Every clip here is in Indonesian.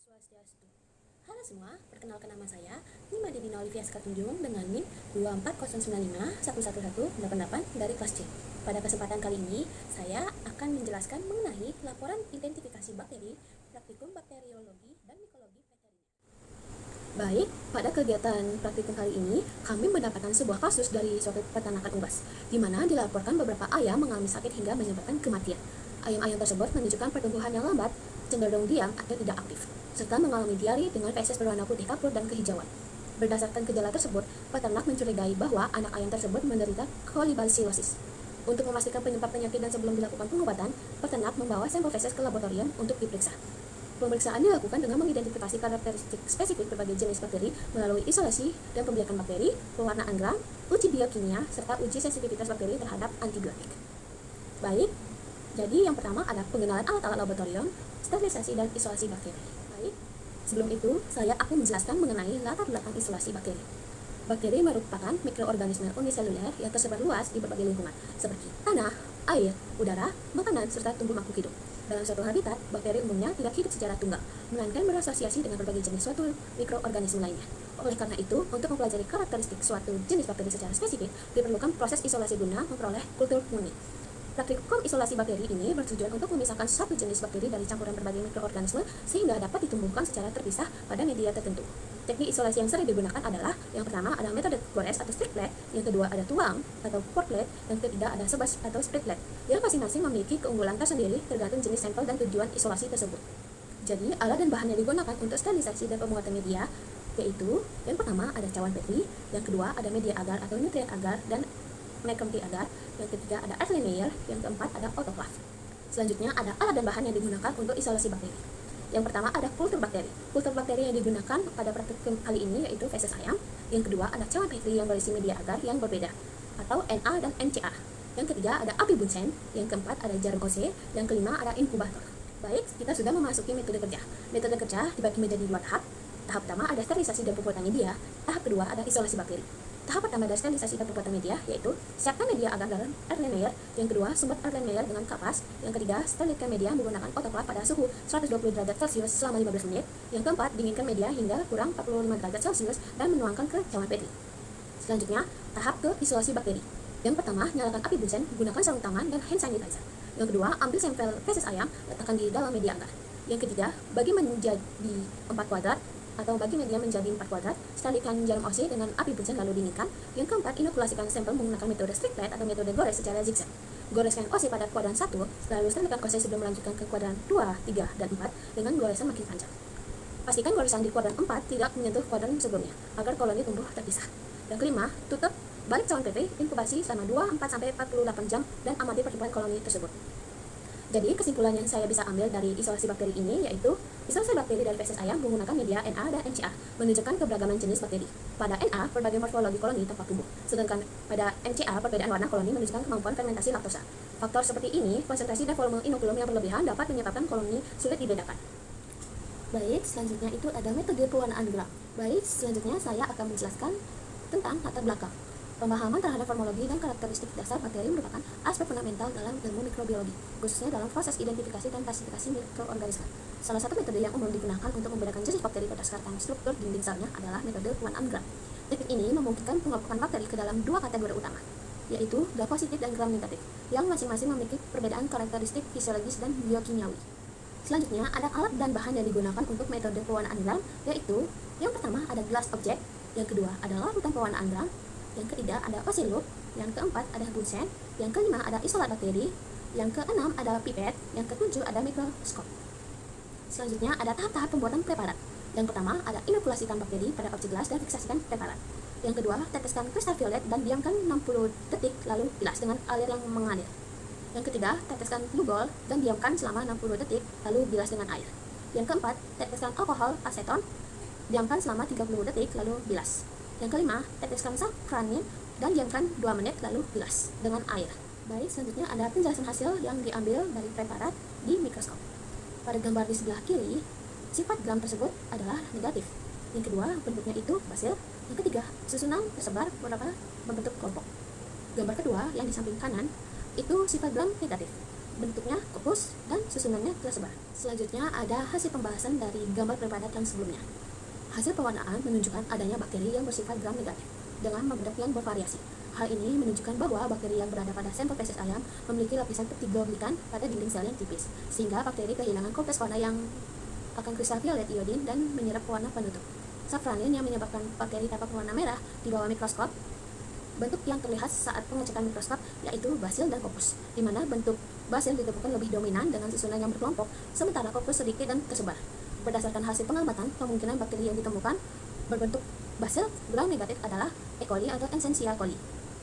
Swastiastu. Halo semua, perkenalkan nama saya Nima Divina Olivia Skatunjung dengan NIM 24095111188 dari kelas C. Pada kesempatan kali ini, saya akan menjelaskan mengenai laporan identifikasi bakteri, praktikum bakteriologi, dan mikologi veteriner. Baik, pada kegiatan praktikum kali ini, kami mendapatkan sebuah kasus dari suatu peternakan unggas, di mana dilaporkan beberapa ayam mengalami sakit hingga menyebabkan kematian. Ayam-ayam tersebut menunjukkan pertumbuhan yang lambat, cenderung diam atau tidak aktif, serta mengalami diare dengan feses berwarna putih kapur dan kehijauan. Berdasarkan gejala tersebut, peternak mencurigai bahwa anak ayam tersebut menderita kolibacillosis. Untuk memastikan penyebab penyakit dan sebelum dilakukan pengobatan, peternak membawa sampel feses ke laboratorium untuk diperiksa. Pemeriksaan dilakukan dengan mengidentifikasi karakteristik spesifik berbagai jenis bakteri melalui isolasi dan pembiakan bakteri, pewarnaan gram, uji biokimia, serta uji sensitivitas bakteri terhadap antibiotik. Baik, jadi yang pertama ada pengenalan alat-alat laboratorium, sterilisasi dan isolasi bakteri. Baik, sebelum itu saya akan menjelaskan mengenai latar belakang isolasi bakteri. Bakteri merupakan mikroorganisme uniseluler yang tersebar luas di berbagai lingkungan, seperti tanah, air, udara, makanan, serta tumbuh makhluk hidup. Dalam suatu habitat, bakteri umumnya tidak hidup secara tunggal, melainkan berasosiasi dengan berbagai jenis suatu mikroorganisme lainnya. Oleh karena itu, untuk mempelajari karakteristik suatu jenis bakteri secara spesifik, diperlukan proses isolasi guna memperoleh kultur murni. Praktikum isolasi bakteri ini bertujuan untuk memisahkan satu jenis bakteri dari campuran berbagai mikroorganisme sehingga dapat ditumbuhkan secara terpisah pada media tertentu. Teknik isolasi yang sering digunakan adalah yang pertama ada metode gores atau strip plate, yang kedua ada tuang atau pour plate, dan ketiga ada sebas atau split plate. Yang masing-masing memiliki keunggulan tersendiri tergantung jenis sampel dan tujuan isolasi tersebut. Jadi, alat dan bahan yang digunakan untuk sterilisasi dan pemuatan media yaitu yang pertama ada cawan petri, yang kedua ada media agar atau nutrien agar dan Mecomti agar, yang ketiga ada ethylene layer, yang keempat ada autoclave. Selanjutnya ada alat dan bahan yang digunakan untuk isolasi bakteri. Yang pertama ada kultur bakteri. Kultur bakteri yang digunakan pada praktikum kali ini yaitu feses ayam. Yang kedua ada cawan petri yang berisi media agar yang berbeda atau Na dan MCA. Yang ketiga ada api bunsen. Yang keempat ada jarum OC. Yang kelima ada inkubator. Baik, kita sudah memasuki metode kerja. Metode kerja dibagi menjadi dua tahap. Tahap pertama ada sterilisasi dan pembuatan media. Tahap kedua ada isolasi bakteri. Tahap pertama dari sterilisasi dan pembuatan media yaitu siapkan media agar dalam ethylene layer, yang kedua sumbat ethylene layer dengan kapas, yang ketiga sterilkan media menggunakan autoclave pada suhu 120 derajat Celcius selama 15 menit, yang keempat dinginkan media hingga kurang 45 derajat Celcius dan menuangkan ke cawan petri. Selanjutnya, tahap ke isolasi bakteri. Yang pertama, nyalakan api bunsen, gunakan sarung tangan dan hand sanitizer. Yang kedua, ambil sampel feses ayam, letakkan di dalam media agar. Yang ketiga, bagi menjadi 4 kuadrat atau bagi media menjadi 4 kuadrat, sterilkan jarum OC dengan api bunsen lalu dinginkan. Yang keempat, inokulasikan sampel menggunakan metode strip plate atau metode gores secara zigzag. Goreskan OC pada kuadran 1, lalu sterilkan OC sebelum melanjutkan ke kuadran 2, 3, dan 4 dengan goresan makin panjang. Pastikan goresan di kuadran 4 tidak menyentuh kuadran sebelumnya, agar koloni tumbuh terpisah. Yang kelima, tutup balik cawan petri, inkubasi selama 24-48 jam, dan amati pertumbuhan koloni tersebut. Jadi, kesimpulan yang saya bisa ambil dari isolasi bakteri ini yaitu isolasi bakteri dari feses ayam menggunakan media Na dan MCA menunjukkan keberagaman jenis bakteri. Pada Na, berbagai morfologi koloni tempat tumbuh, sedangkan pada MCA, perbedaan warna koloni menunjukkan kemampuan fermentasi laktosa. Faktor seperti ini, konsentrasi dan volume inokulum yang berlebihan dapat menyebabkan koloni sulit dibedakan. Baik, selanjutnya itu ada metode pewarnaan gram. Baik, selanjutnya saya akan menjelaskan tentang latar belakang. Pemahaman terhadap formologi dan karakteristik dasar bakteri merupakan aspek fundamental dalam ilmu mikrobiologi, khususnya dalam proses identifikasi dan klasifikasi mikroorganisme. Salah satu metode yang umum digunakan untuk membedakan jenis bakteri berdasarkan struktur dinding selnya adalah metode pewarnaan gram. Teknik ini memungkinkan pengelompokan bakteri ke dalam dua kategori utama, yaitu gram positif dan gram negatif, yang masing-masing memiliki perbedaan karakteristik fisiologis dan biokimiawi. Selanjutnya, ada alat dan bahan yang digunakan untuk metode pewarnaan gram, yaitu yang pertama ada glass object, yang kedua adalah larutan pewarnaan gram, yang ketiga ada OC-loop, yang keempat ada bunsen, yang kelima ada isolat bakteri, yang keenam ada pipet, yang ketujuh ada mikroskop. Selanjutnya ada tahap-tahap pembuatan preparat. Yang pertama ada inokulasikan bakteri pada objek gelas dan fiksasikan preparat. Yang kedua, teteskan kristal violet dan diamkan 60 detik lalu bilas dengan air yang mengalir. Yang ketiga, teteskan glukol dan diamkan selama 60 detik lalu bilas dengan air. Yang keempat, teteskan alkohol aseton, diamkan selama 30 detik lalu bilas. Yang kelima, teteskan safranin dan diamkan 2 menit lalu bilas dengan air. Baik, selanjutnya ada penjelasan hasil yang diambil dari preparat di mikroskop. Pada gambar di sebelah kiri, sifat gram tersebut adalah negatif. Yang kedua, bentuknya itu basil. Yang ketiga, susunan tersebar berbentuk kelompok. Gambar kedua yang di samping kanan itu sifat gram negatif. bentuknya kopus, dan susunannya tersebar. Selanjutnya ada hasil pembahasan dari gambar prepadat yang sebelumnya. Hasil pewarnaan menunjukkan adanya bakteri yang bersifat gram negatif dengan bentuk yang bervariasi. Hal ini menunjukkan bahwa bakteri yang berada pada sampel feses ayam memiliki lapisan peptidoglikan pada dinding sel yang tipis, sehingga bakteri kehilangan kompleks warna yang akan kristal violet iodin dan menyerap warna penutup. Safranin yang menyebabkan bakteri tampak berwarna merah di bawah mikroskop. Bentuk yang terlihat saat pengecekan mikroskop yaitu basil dan kopus, di mana bentuk basil ditemukan lebih dominan dengan susunan yang berkelompok, sementara kopus sedikit dan tersebar. Berdasarkan hasil pengamatan, kemungkinan bakteri yang ditemukan berbentuk basil gram negatif adalah E. coli atau Escherichia coli.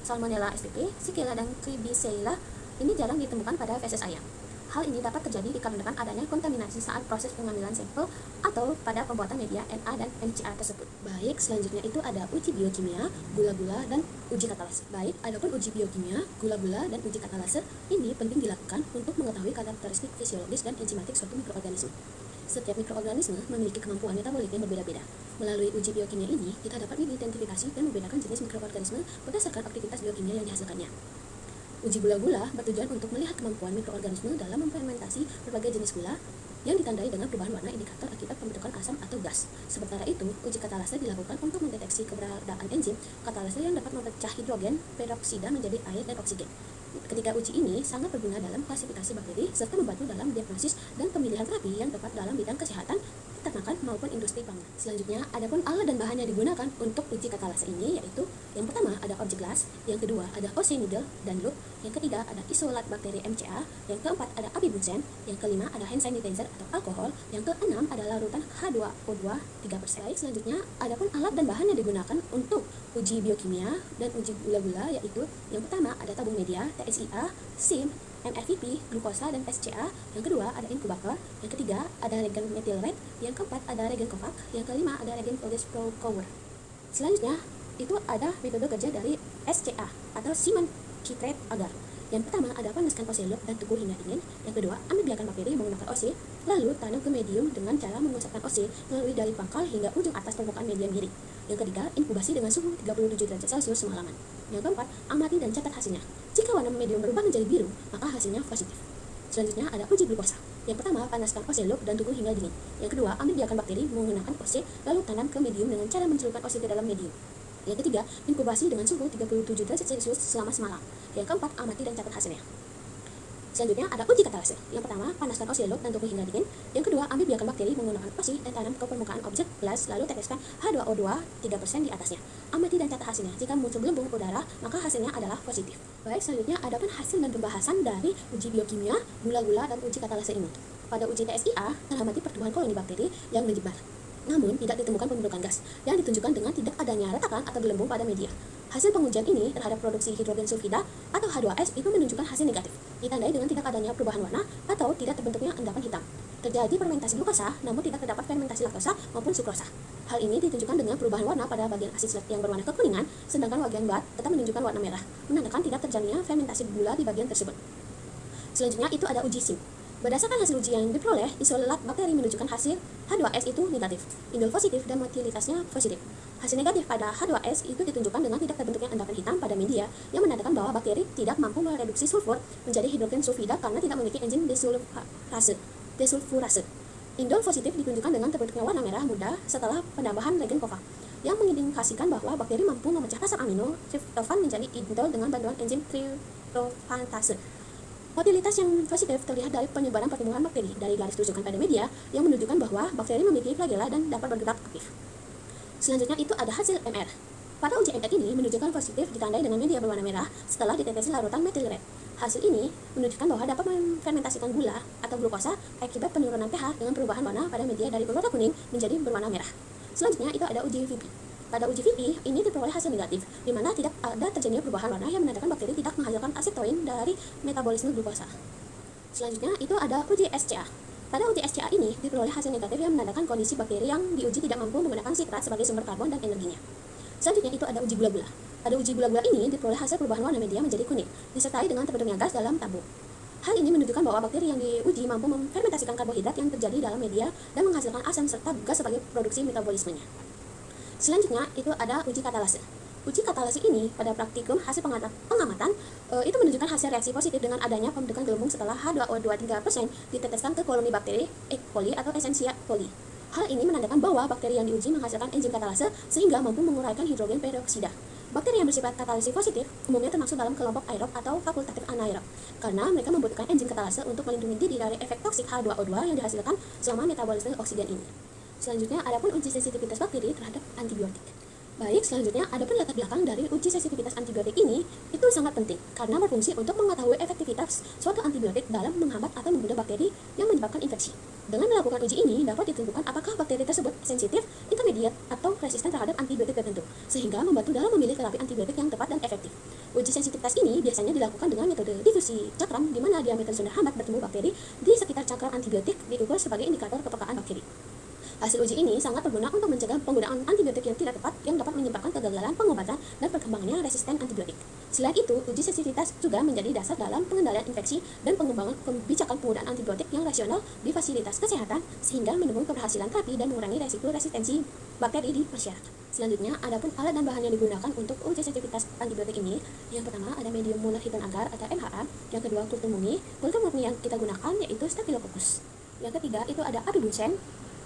Salmonella spp, Shigella, dan Klebsiella ini jarang ditemukan pada feses ayam. Hal ini dapat terjadi dikarenakan adanya kontaminasi saat proses pengambilan sampel atau pada pembuatan media Na dan MCA tersebut. Baik, selanjutnya itu ada uji biokimia, gula-gula, dan uji katalase. Baik, adapun uji biokimia, gula-gula, dan uji katalase ini penting dilakukan untuk mengetahui karakteristik fisiologis dan enzimatik suatu mikroorganisme. Setiap mikroorganisme memiliki kemampuan metabolik yang berbeda-beda. Melalui uji biokimia ini, kita dapat mengidentifikasi dan membedakan jenis mikroorganisme berdasarkan aktivitas biokimia yang dihasilkannya. Uji gula-gula bertujuan untuk melihat kemampuan mikroorganisme dalam memfermentasi berbagai jenis gula yang ditandai dengan perubahan warna indikator akibat pembentukan asam atau gas. Sementara itu, uji katalase dilakukan untuk mendeteksi keberadaan enzim katalase yang dapat memecah hidrogen peroksida menjadi air dan oksigen. Ketiga uji ini sangat berguna dalam klasifikasi bakteri serta membantu dalam diagnosis dan pemilihan terapi yang tepat dalam bidang kesehatan, peternakan maupun industri pangan. Selanjutnya, adapun alat dan bahan yang digunakan untuk uji katalase ini yaitu yang pertama ada objek gelas, yang kedua ada OC needle dan loop, yang ketiga ada isolat bakteri MCA, yang keempat ada api bunsen, yang kelima ada hand sanitizer atau alkohol, yang keenam ada larutan H2O2 3%. Selanjutnya, adapun alat dan bahan yang digunakan untuk uji biokimia dan uji gula-gula yaitu yang pertama ada tabung media, TSIA, SIM, MRVP, glukosa, dan SCA. Yang kedua ada inkubator, yang ketiga ada reagen methyl red, yang keempat ada reagen kovac, yang kelima ada reagen Foldes-Procower. Selanjutnya itu ada metode kerja dari SCA atau Simon citrate agar. Yang pertama ada panaskan OC loop dan tunggu hingga dingin. Yang kedua, ambil biarkan bakteri menggunakan OC, lalu tanam ke medium dengan cara mengusapkan OC melalui dari pangkal hingga ujung atas permukaan medium miring. Yang ketiga, inkubasi dengan suhu 37 derajat Celcius semalaman. Yang keempat, amati dan catat hasilnya. Jika warna medium berubah menjadi biru, maka hasilnya positif. Selanjutnya ada uji glukosa. Yang pertama, panaskan OC loop dan tunggu hingga dingin. Yang kedua, ambil biarkan bakteri menggunakan OC, lalu tanam ke medium dengan cara mencelupkan OC ke dalam medium. Yang ketiga, inkubasi dengan suhu 37 derajat Celcius selama semalam. Yang keempat, amati dan catat hasilnya. Selanjutnya ada uji katalase. Yang pertama, panaskan OC loop dan tunggu hingga dingin. Yang kedua, ambil biarkan bakteri menggunakan OC dan tanam ke permukaan objek gelas, lalu teteskan H2O2 3% di atasnya. Amati dan catat hasilnya. Jika muncul gelembung udara, maka hasilnya adalah positif. Baik, selanjutnya adapun hasil dan pembahasan dari uji biokimia, gula-gula, dan uji katalase ini. Pada uji TSIA, teramati pertumbuhan koloni bakteri yang menyebar. Namun, tidak ditemukan pembentukan gas, yang ditunjukkan dengan tidak adanya retakan atau gelembung pada media. Hasil pengujian ini terhadap produksi hidrogen sulfida atau H2S itu menunjukkan hasil negatif, ditandai dengan tidak adanya perubahan warna atau tidak terbentuknya endapan hitam. Terjadi fermentasi glukosa, namun tidak terdapat fermentasi laktosa maupun sukrosa. Hal ini ditunjukkan dengan perubahan warna pada bagian asid yang berwarna kekuningan, sedangkan bagian bat tetap menunjukkan warna merah, menandakan tidak terjadinya fermentasi gula di bagian tersebut. Selanjutnya itu ada uji SIM. Berdasarkan hasil uji yang diperoleh, isolat bakteri menunjukkan hasil H2S itu negatif, indol positif, dan motilitasnya positif. Hasil negatif pada H2S itu ditunjukkan dengan tidak terbentuknya endapan hitam pada media yang menandakan bahwa bakteri tidak mampu mereduksi sulfur menjadi hidrogen sulfida karena tidak memiliki enzim desulfurase. Indol positif ditunjukkan dengan terbentuknya warna merah muda setelah penambahan reagen kovac yang mengindikasikan bahwa bakteri mampu memecah asam amino tryptophan menjadi indol dengan bantuan enzim tryptophanase. Motilitas yang positif terlihat dari penyebaran pertumbuhan bakteri dari garis tusukan pada media yang menunjukkan bahwa bakteri memiliki flagella dan dapat bergerak aktif. Selanjutnya itu ada hasil MR. Pada uji MR ini menunjukkan positif ditandai dengan media berwarna merah setelah ditetesi larutan methyl red. Hasil ini menunjukkan bahwa dapat memfermentasikan gula atau glukosa akibat penurunan pH dengan perubahan warna pada media dari berwarna kuning menjadi berwarna merah. Selanjutnya itu ada uji VP. Pada uji VP ini diperoleh hasil negatif, di mana tidak ada terjadinya perubahan warna yang menandakan bakteri tidak menghasilkan asetoin dari metabolisme glukosa. Selanjutnya itu ada uji SCA. Pada uji SCA ini diperoleh hasil negatif yang menandakan kondisi bakteri yang diuji tidak mampu menggunakan sitrat sebagai sumber karbon dan energinya. Selanjutnya itu ada uji gula-gula. Pada uji gula-gula ini diperoleh hasil perubahan warna media menjadi kuning, disertai dengan terbentuknya gas dalam tabung. Hal ini menunjukkan bahwa bakteri yang diuji mampu memfermentasikan karbohidrat yang terjadi dalam media dan menghasilkan asam serta gas sebagai produksi metabolismenya. Selanjutnya itu ada uji katalase. Uji katalase ini pada praktikum hasil pengamatan itu menunjukkan hasil reaksi positif dengan adanya pembentukan gelembung setelah H2O2 3% diteteskan ke koloni bakteri E. coli atau Escherichia coli. Hal ini menandakan bahwa bakteri yang diuji menghasilkan enzim katalase sehingga mampu menguraikan hidrogen peroksida. Bakteri yang bersifat katalisis positif umumnya termasuk dalam kelompok aerob atau fakultatif anaerob karena mereka membutuhkan enzim katalase untuk melindungi diri dari efek toksik H2O2 yang dihasilkan selama metabolisme oksigen ini. Selanjutnya, adapun uji sensitivitas bakteri terhadap antibiotik. Baik, selanjutnya adapun latar belakang dari uji sensitivitas antibiotik ini itu sangat penting karena berfungsi untuk mengetahui efektivitas suatu antibiotik dalam menghambat atau membunuh bakteri yang menyebabkan infeksi. Dengan melakukan uji ini dapat ditentukan apakah bakteri tersebut sensitif, intermediate, atau resisten terhadap antibiotik tertentu, sehingga membantu dalam memilih terapi antibiotik yang tepat dan efektif. Uji sensitivitas ini biasanya dilakukan dengan metode difusi cakram, di mana diameter zona hambat bertemu bakteri di sekitar cakram antibiotik diukur sebagai indikator kepekaan bakteri. Hasil uji ini sangat berguna untuk mencegah penggunaan antibiotik yang tidak tepat yang dapat menyebabkan kegagalan pengobatan dan perkembangannya resisten antibiotik. Selain itu, uji sensitivitas juga menjadi dasar dalam pengendalian infeksi dan pengembangan kebijakan penggunaan antibiotik yang rasional di fasilitas kesehatan sehingga mendukung keberhasilan terapi dan mengurangi resiko resistensi bakteri di masyarakat. Selanjutnya, adapun alat dan bahan yang digunakan untuk uji sensitivitas antibiotik ini, yang pertama ada medium molar hidron agar atau MHA, yang kedua kultur murni yang kita gunakan yaitu Staphylococcus. Yang ketiga itu ada api bunsen.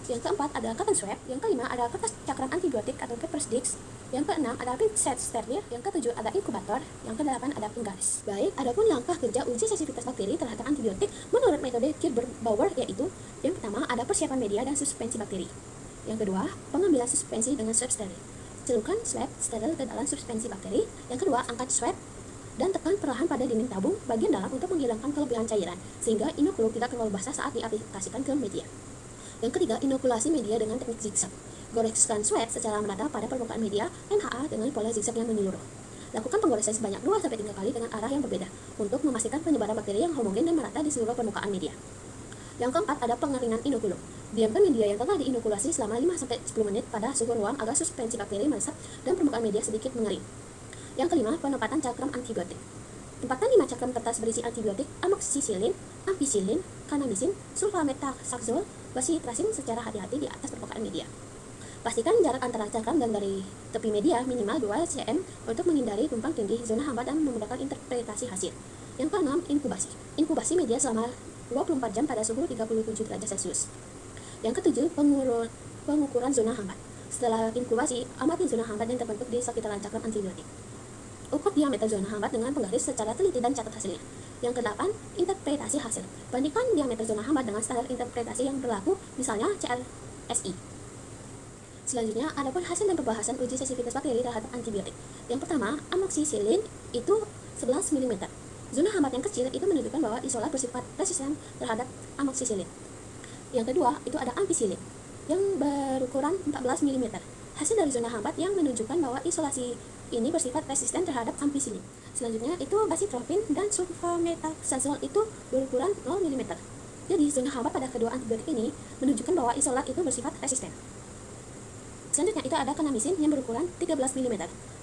Yang keempat ada cotton swab, yang kelima ada kertas cakram antibiotik atau paper sticks, yang keenam ada pincet steril, yang ketujuh ada inkubator, yang kedelapan ada penggaris. Baik, adapun langkah kerja uji sensitivitas bakteri terhadap antibiotik menurut metode Kirber-Bauer yaitu yang pertama ada persiapan media dan suspensi bakteri. Yang kedua, pengambilan suspensi dengan swab steril. Celupkan swab steril ke dalam suspensi bakteri. Yang kedua, angkat swab dan tekan perlahan pada dinding tabung bagian dalam untuk menghilangkan kelebihan cairan sehingga inokulum tidak terlalu basah saat diaplikasikan ke media. Yang ketiga, inokulasi media dengan teknik zigzag. Goreskan swab secara merata pada permukaan media NHA dengan pola zigzag yang menyeluruh. Lakukan penggoresan sebanyak 2-3 kali dengan arah yang berbeda untuk memastikan penyebaran bakteri yang homogen dan merata di seluruh permukaan media. Yang keempat, ada pengeringan inokulum. Diamkan media yang telah diinokulasi selama 5-10 menit pada suhu ruang agar suspensi bakteri meresap dan permukaan media sedikit mengering. Yang kelima, penempatan cakram antibiotik. Tempatkan 5 cakram kertas berisi antibiotik amoxicillin, ampicillin, kanamisin, sulfamethoxazole, basitracin secara hati-hati di atas permukaan media. Pastikan jarak antara cakram dan dari tepi media minimal 2 cm untuk menghindari tumpang tindih zona hambat dan memudahkan interpretasi hasil. Yang keenam, inkubasi. Inkubasi media selama 24 jam pada suhu 37 derajat Celcius. Yang ketujuh, pengukuran zona hambat. Setelah inkubasi, amati zona hambat yang terbentuk di sekitaran cakram antibiotik. Ukur diameter zona hambat dengan penggaris secara teliti dan catat hasilnya. Yang kedelapan, interpretasi hasil. Bandingkan diameter zona hambat dengan standar interpretasi yang berlaku, misalnya CLSI. Selanjutnya, adapun hasil dan pembahasan uji sensitivitas bakteri terhadap antibiotik. Yang pertama, amoxicillin itu 11 mm. Zona hambat yang kecil itu menunjukkan bahwa isolat bersifat resisten terhadap amoxicillin. Yang kedua, itu ada ampicillin yang berukuran 14 mm. Hasil dari zona hambat yang menunjukkan bahwa isolasi ini bersifat resisten terhadap ampicillin. Selanjutnya itu basitropin dan sulfamethoxazole itu berukuran 0 mm. Jadi zona hambat pada kedua antibiotik ini menunjukkan bahwa isolat itu bersifat resisten. Selanjutnya itu ada kanamisin yang berukuran 13 mm.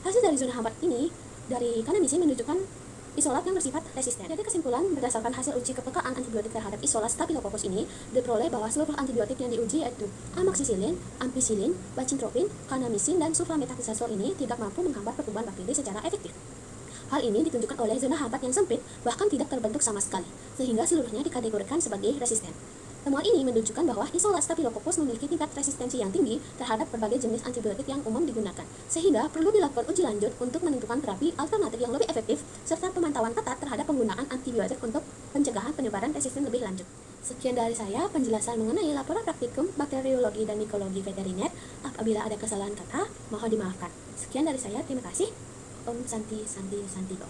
Hasil dari zona hambat ini dari kanamisin menunjukkan isolat yang bersifat resisten. Jadi kesimpulan berdasarkan hasil uji kepekaan antibiotik terhadap isolat Staphylococcus ini diperoleh bahwa seluruh antibiotik yang diuji yaitu amoxicillin, ampicillin, bacintropin, kanamisin, dan sulfamethoxazole ini tidak mampu menghambat pertumbuhan bakteri secara efektif. Hal ini ditunjukkan oleh zona hambat yang sempit bahkan tidak terbentuk sama sekali, sehingga seluruhnya dikategorikan sebagai resisten. Temuan ini menunjukkan bahwa isolat Staphylococcus memiliki tingkat resistensi yang tinggi terhadap berbagai jenis antibiotik yang umum digunakan, sehingga perlu dilakukan uji lanjut untuk menentukan terapi alternatif yang lebih efektif serta pemantauan ketat terhadap penggunaan antibiotik untuk pencegahan penyebaran resisten lebih lanjut. Sekian dari saya penjelasan mengenai laporan praktikum bakteriologi dan mikologi veteriner. Apabila ada kesalahan kata, mohon dimaafkan. Sekian dari saya, terima kasih. Om Santi Santi Santigo.